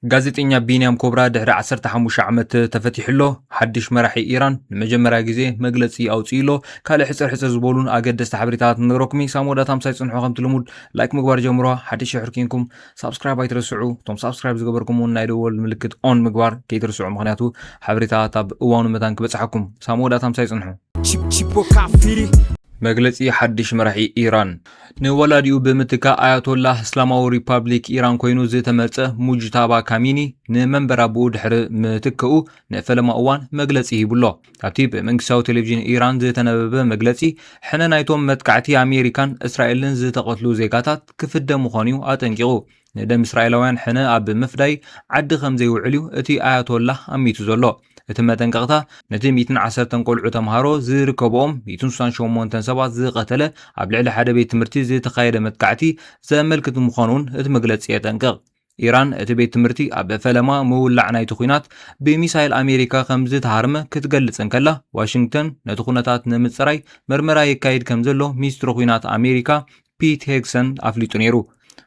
ጋዜጠኛ ቢንያም ኮብራ ድሕሪ 15 ዓመት ተፈቲሕሎ ሓድሽ መራሒ ኢራን ንመጀመርያ ግዜ መግለጺ ኣውፂኢሎ ካልእ ሕፅር ዝበሉን ኣገደስቲ ሓበሬታታት ንረክሚ ሳሞዳት 50 ይጽንሑ ከምቲ ልሙድ ላይክ ምግባር ጀምሮ ሓድሽ ሕርኪንኩም ሳብስክራይብ ኣይትርስዑ ቶም ሳብስክራይብ ዝገበርኩም ናይ ደወል ምልክት ኦን ምግባር ከይትርስዑ ምክንያቱ ሓበሬታታት ኣብ እዋኑ መታን ክበጽሐኩም ሳሞዳት 50 ይጽንሑ መግለጺ ሓድሽ መራሒ ኢራን ንወላዲኡ ብምትካ ኣያቶላህ እስላማዊ ሪፐብሊክ ኢራን ኮይኑ ዝተመርጸ ሙጅታባ ካሚኒ ንመንበር ኣቡኡ ድሕሪ ምትክኡ ንፈለማ እዋን መግለጺ ሂብሎ ኣብቲ ብመንግስታዊ ቴሌቪዥን ኢራን ዝተነበበ መግለጺ ሕነ ናይቶም መትካዕቲ ኣሜሪካን እስራኤልን ዝተቐትሉ ዜጋታት ክፍደም ምዃኑ ኣጠንቂቑ ንደም እስራኤላውያን ሕነ ኣብ ምፍዳይ ዓዲ ከም ዘይውዕል እቲ ኣያቶላህ ኣሚቱ ዘሎ እቲ መጠንቀቕታ ነቲ 110 ቆልዑ ተምሃሮ ዝርከብኦም 168 ሰባት ዝቐተለ ኣብ ልዕሊ ሓደ ቤት ትምህርቲ ዝተኻየደ መጥቃዕቲ ዘመልክት ምዃኑን እቲ መግለጺ የጠንቅቕ ኢራን እቲ ቤት ትምህርቲ ኣብ ፈለማ ምውላዕ ናይቲ ኩናት ብሚሳይል ኣሜሪካ ከም ዝተሃርመ ክትገልጽ እንከላ ዋሽንግተን ነቲ ኩነታት ንምጽራይ መርመራ የካይድ ከም ዘሎ ሚኒስትሪ ኩናት ኣሜሪካ ፒት ሄግሰን ኣፍሊጡ ነይሩ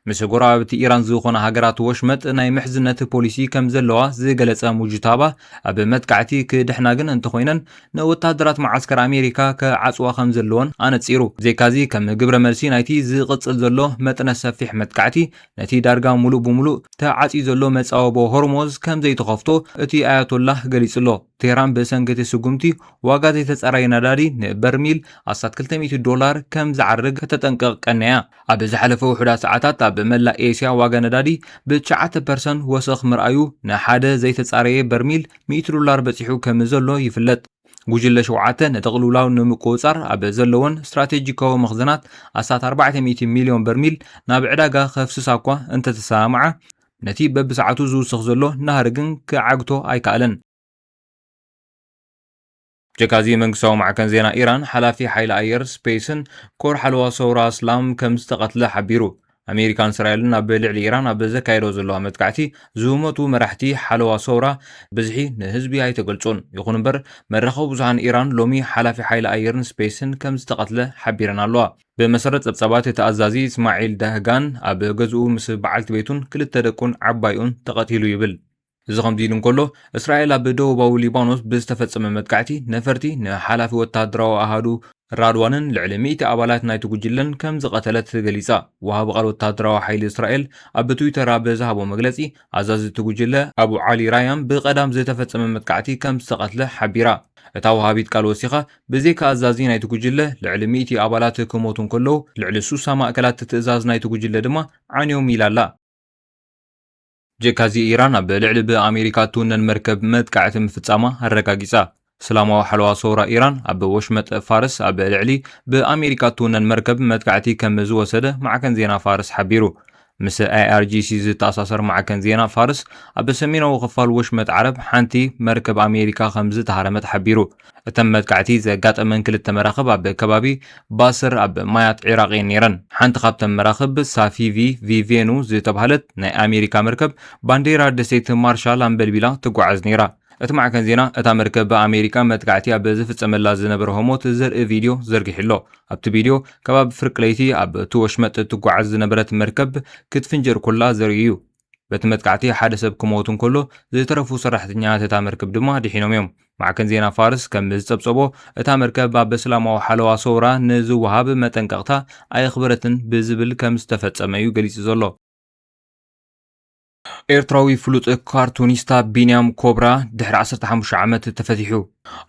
ምስ ጎረባብቲ ኢራን ዝኾነ ሃገራት ወሽመጥ ናይ ምሕዝነት ፖሊሲ ከም ዘለዋ ዝገለጸ ሙጅታባ ኣብ መጥቃዕቲ ክድሕና ግን እንተኮይነን ንወታደራት ማዓስከር ኣሜሪካ ከዓጽዋ ከም ዘለዎን ኣነጺሩ ዜካዚ ከም ግብረ መልሲ ናይቲ ዝቕጽል ዘሎ መጠነ ሰፊሕ መጥቃዕቲ ነቲ ዳርጋ ሙሉእ ብሙሉእ ተዓጺ ዘሎ መጻወቦ ሆርሞዝ ከም ዘይተኸፍቶ እቲ ኣያቶላህ ገሊጹሎ ቴህራን ብሰንኪቲ ስጉምቲ ዋጋ ዘይተጸራየ ነዳዲ ንበርሚል $200 ከም ዝዓርግ ከተጠንቀቕ ቀነያ ኣብ ዝሓለፈ ውሑዳት ሰዓታት ኣብ መላእ ኤስያ ዋጋ ነዳዲ ብ9% ወሰኽ ምርኣዩ ንሓደ ዘይተጻረየ በርሚል $100 በፂሑ ከም ዘሎ ይፍለጥ ጉጅለ 7 ንጠቕልላው ንምቁጻር ኣብ ዘለዎን ስትራቴጂካዊ መኽዘናት 400 ሚልዮን በርሚል ናብ ዕዳጋ ከፍስሳ እኳ እንተተሰማዓ ነቲ በብሰዓቱ ዝውስኽ ዘሎ ናሃርግን ክዓግቶ ኣይከኣለን ጀካዚ መንግስታዊ ማዕከን ዜና ኢራን ሓላፊ ሓይሊ ኣየር ስፔስን ኮር ሓለዋ ሰውራ እስላም ከም ዝተቐትለ ሓቢሩ ኣሜሪካን እስራኤልን ኣብ ልዕሊ ኢራን ኣብ ዘካየዶ ዘለዋ መጥቃዕቲ ዝመቱ መራሕቲ ሓለዋ ሰውራ ብዝሒ ንህዝቢ ኣይተገልጹን ይኹን እምበር መራኸቢ ብዙሓን ኢራን ሎሚ ሓላፊ ሓይሊ ኣየርን ስፔስን ከም ዝተቐትለ ሓቢረን ኣለዋ ብመሰረት ጸብጻባት እቲ ኣዛዚ እስማዒል ዳህጋን ኣብ ገዝኡ ምስ በዓልቲ ቤቱን ክልተ ደቁን ዓባይኡን ተቐቲሉ ይብል እዚ ከምዚ ኢሉ እንከሎ እስራኤል ኣብ ደቡባዊ ሊባኖስ ብዝተፈጸመ መጥቃዕቲ ነፈርቲ ንሓላፊ ወታደራዊ ኣሃዱ ራድዋንን ልዕሊ 100 ኣባላት ናይቲ ጉጅለን ከም ዝቐተለት ገሊጻ ወሃቢ ቃል ወታደራዊ ሓይሊ እስራኤል ኣብ ትዊተር ኣብ ዝሃቦ መግለጺ ኣዛዚ እቲ ጉጅለ ኣቡ ዓሊ ራያም ብቐዳም ዝተፈጸመ መጥቃዕቲ ከም ዝተቐትለ ሓቢራ እታ ወሃቢት ቃል ወሲኻ ብዘይካ ኣዛዚ ናይቲ ጉጅለ ልዕሊ 100 ኣባላት ክሞቱ እንከለዉ ልዕሊ 60 ማእከላት ትእዛዝ ናይቲ ጉጅለ ድማ ዓንዮም ኢላላ ጀካዚ ኢራን ኣብ ልዕሊ ብኣሜሪካ ትውነን መርከብ መጥቃዕቲ ምፍጻማ ኣረጋጊጻ ሰላማዊ ሓለዋ ሰውራ ኢራን ኣብ ወሽመጥ ፋርስ ኣብ ልዕሊ ብኣሜሪካ ትውነን መርከብ መጥቃዕቲ ከም ዝወሰደ ማዕከን ዜና ፋርስ ሓቢሩ ምስ IRGC ዝተኣሳሰር ማዕከን ዜና ፋርስ ኣብ ሰሜናዊ ክፋል ወሽመጥ ዓረብ ሓንቲ መርከብ ኣሜሪካ ከም ዝተሃረመት ሓቢሩ እተን መጥቃዕቲ ዘጋጠመን ክልተ መራኽብ ኣብ ከባቢ ባስር ኣብ ማያት ዒራቅ ነይረን ሓንቲ ካብተን መራኽብ ሳፊቪ ቪቬኑ ዝተባህለት ናይ ኣሜሪካ መርከብ ባንዴራ ደሴት ማርሻል ኣንበልቢላ ትጓዓዝ ነይራ እቲ ማዕከን ዜና እታ መርከብ በኣሜሪካ መጥቃዕቲ ኣብ ዝፍጸመላ ዝነበረ ህሞት ዘርኢ ቪድዮ ዘርጊሕሎ ኣብቲ ቪድዮ ከባቢ ፍርቂ ለይቲ ኣብ እቲ ወሽመጥ ትጓዓዝ ዝነበረት መርከብ ክትፍንጀር ኩላ ዘርኢ እዩ በቲ መጥቃዕቲ ሓደ ሰብ ክሞቱ እንከሎ ዝተረፉ ሰራሕተኛታት እታ መርከብ ድማ ድሒኖም እዮም ማዕከን ዜና ፋርስ ከም ዝጸብጸቦ እታ መርከብ ኣብ ሰላማዊ ሓለዋ ሰውራ ንዝወሃብ መጠንቀቕታ ኣይኽበረትን ብዝብል ከም ዝተፈጸመ እዩ ገሊጹ ዘሎ ኤርትራዊ ፍሉጥ ካርቱኒስታ ቢንያም ኮብራ ድሕሪ 15 ዓመት ተፈቲሑ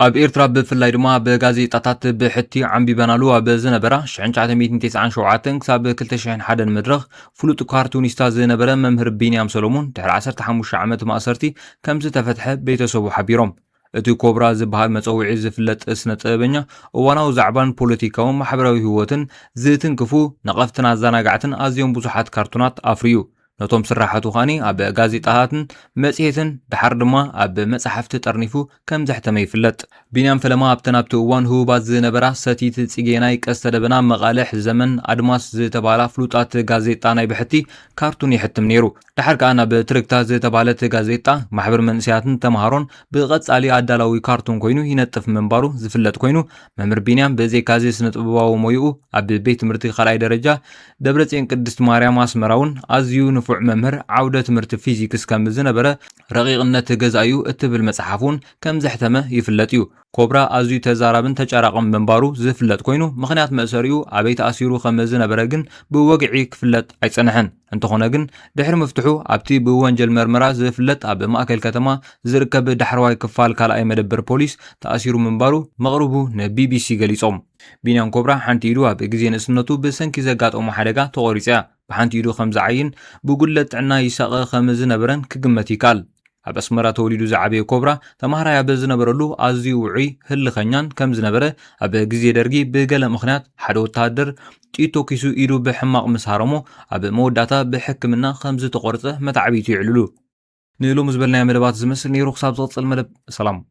ኣብ ኤርትራ ብፍላይ ድማ ብጋዜጣታት ብሕቲ ዓንቢበናሉ ኣብ ዝነበራ 1997 ክሳብ 2001 መድረኽ ፍሉጥ ካርቱኒስታ ዝነበረ መምህር ቢንያም ሰሎሞን ድሕሪ 15 ዓመት ማእሰርቲ ከም ዝተፈትሐ ቤተሰቡ ሓቢሮም እቲ ኮብራ ዝበሃል መፀውዒ ዝፍለጥ ስነ ጥበበኛ እዋናዊ ዛዕባን ፖለቲካውን ማሕበራዊ ህይወትን ዝትንክፉ ነቐፍትን ኣዘናጋዕትን ኣዝዮም ብዙሓት ካርቱናት ኣፍርዩ ነቶም ስራሓቱ ኻኒ ኣብ ጋዜጣታትን መጽሔትን ድሓር ድማ ኣብ መጽሓፍቲ ጠርኒፉ ከም ዘሕተመ ይፍለጥ ቢንያም ፈለማ ኣብተናብቲ እዋን ህቡባት ዝነበራ ሰቲት ጽጌናይ ቀስተ ደበና መቓልሕ ዘመን ኣድማስ ዝተባላ ፍሉጣት ጋዜጣ ናይ ብሕቲ ካርቱን ይሕትም ነይሩ ድሓር ከዓ ናብ ትርክታ ዝተባለት ጋዜጣ ማሕበር መንእሰያትን ተምሃሮን ብቐጻሊ ኣዳላዊ ካርቱን ኮይኑ ይነጥፍ መንባሩ ዝፍለጥ ኮይኑ መምህር ቢንያም ብዘይካዚ ስነ ጥበባዊ ሞይኡ ኣብ ቤት ትምህርቲ ካልኣይ ደረጃ ደብረጽዮን ቅድስት ማርያም ኣስመራውን ኣዝዩ ንፉዕ መምህር ዓውደ ትምህርቲ ፊዚክስ ከም ዝነበረ ረቂቕነት ገዛዩ እትብል መጽሓፉን ከም ዘሕተመ ይፍለጥ እዩ። ኮብራ ኣዝዩ ተዛራብን ተጫራቕን መንባሩ ዝፍለጥ ኮይኑ ምኽንያት መእሰሪኡ ኣበይ ተኣሲሩ ከም ዝነበረ ግን ብወግዒ ክፍለጥ ኣይጸንሐን። እንተኾነ ግን ድሕሪ ምፍትሑ ኣብቲ ብወንጀል መርመራ ዝፍለጥ ኣብ ማእከል ከተማ ዝርከብ ዳሕረዋይ ክፋል ካልኣይ መደበር ፖሊስ ተኣሲሩ ምንባሩ መቕርቡ ንቢቢሲ ገሊጾም። ቢንያም ኮብራ ሓንቲ ኢዱ ኣብ ግዜ ንእስነቱ ብሰንኪ ዘጋጠሞ ሓደጋ ተቖሪጻ ብሓንቲ ኢዱ ከም ዝዓይን ብጉለት ጥዕና ይሳቐ ከም ዝነበረን ክግመት ይከኣል። ኣብ ኣስመራ ተወሊዱ ዝዓበየ ኮብራ ተማሃራይ ኣብ ዝነበረሉ ኣዝዩ ውዑይ ህልኸኛን ከም ዝነበረ ኣብ ግዜ ደርጊ ብገለ ምኽንያት ሓደ ወተሃደር ጥይት ተኪሱ ኢዱ ብሕማቕ ምስ ሃረሞ ኣብ መወዳእታ ብሕክምና ከም ዝተቖርጸ መታዕቢቱ ይዕልሉ። ንሎሚ ዝበልናዮ መደባት ዝመስል ነይሩ። ክሳብ ዝቕጽል መደብ ሰላም።